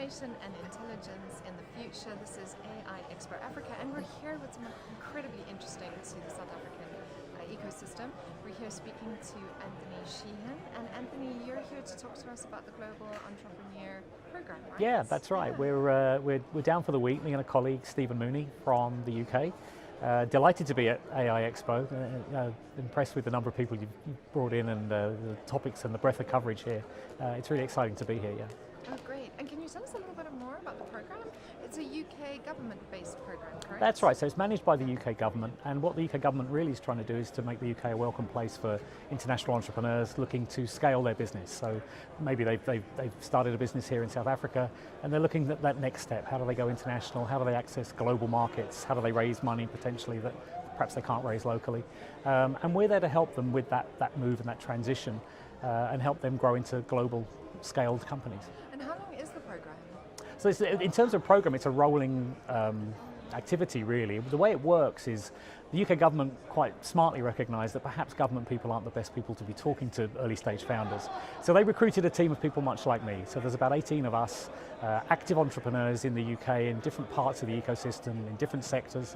Automation and Intelligence in the Future. This is AI Expo Africa, and we're here with someone incredibly interesting to the South African ecosystem. We're here speaking to Anthony SHEEHAN, and Anthony, you're here to talk to us about the Global Entrepreneur Program, right? Yeah, that's right. Yeah. We're down for the week, me and a colleague, Stephen Mooney from the UK. Delighted to be at AI Expo. Impressed with the number of people you've brought in and the topics and the breadth of coverage here. It's really exciting to be here, yeah. Oh, great. And can you tell us a little bit more about the program? It's a UK government-based program, correct? That's right. So it's managed by the UK government, and what the UK government really is trying to do is to make the UK a welcome place for international entrepreneurs looking to scale their business. So maybe they've started a business here in South Africa, and they're looking at that next step. How do they go international? How do they access global markets? How do they raise money potentially that perhaps they can't raise locally? And we're there to help them with that move and that transition, and help them grow into global scaled companies. And how long is the program? So in terms of program, it's a rolling activity really. The way it works is the UK government quite smartly recognised that perhaps government people aren't the best people to be talking to early stage founders. So they recruited a team of people much like me. So there's about 18 of us, active entrepreneurs in the UK in different parts of the ecosystem, in different sectors,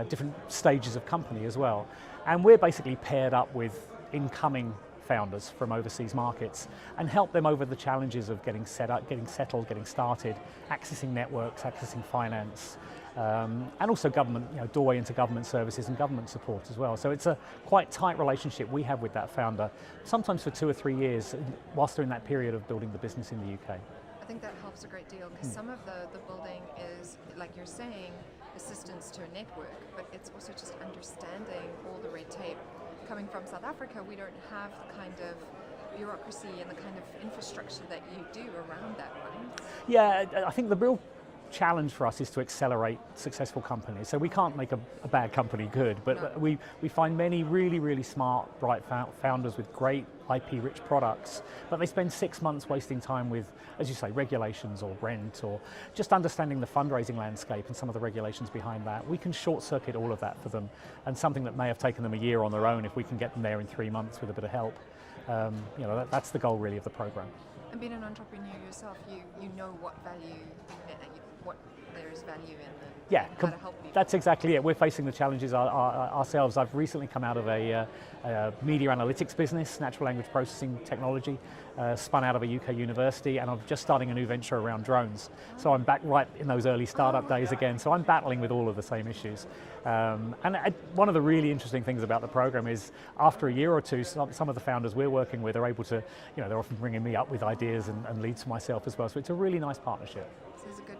different stages of company as well. And we're basically paired up with incoming founders from overseas markets and help them over the challenges of getting set up, getting settled, getting started, accessing networks, accessing finance, and also government, doorway into government services and government support as well. So it's a quite tight relationship we have with that founder, sometimes for 2 or 3 years, whilst they're in that period of building the business in the UK. I think that helps a great deal, because some of the building is, like you're saying, assistance to a network, but it's also just understanding all the red tape. Coming from South Africa, we don't have the kind of bureaucracy and the kind of infrastructure that you do around that, right? Yeah, I think the real challenge for us is to accelerate successful companies. So we can't make a bad company good, but no. we find many really, really smart, bright founders with great IP-rich products, but they spend 6 months wasting time with, as you say, regulations or rent or just understanding the fundraising landscape and some of the regulations behind that. We can short-circuit all of that for them, and something that may have taken them a year on their own, if we can get them there in 3 months with a bit of help. That's the goal really of the program. And being an entrepreneur yourself, you know what there is value in, yeah, how to help people. That's exactly it. We're facing the challenges ourselves. I've recently come out of a media analytics business, natural language processing technology, spun out of a UK university, and I'm just starting a new venture around drones. So I'm back right in those early startup days again, so I'm battling with all of the same issues. One of the really interesting things about the program is after a year or two, some of the founders we're working with are able to, they're often bringing me up with ideas and leads for myself as well. So it's a really nice partnership. This is a good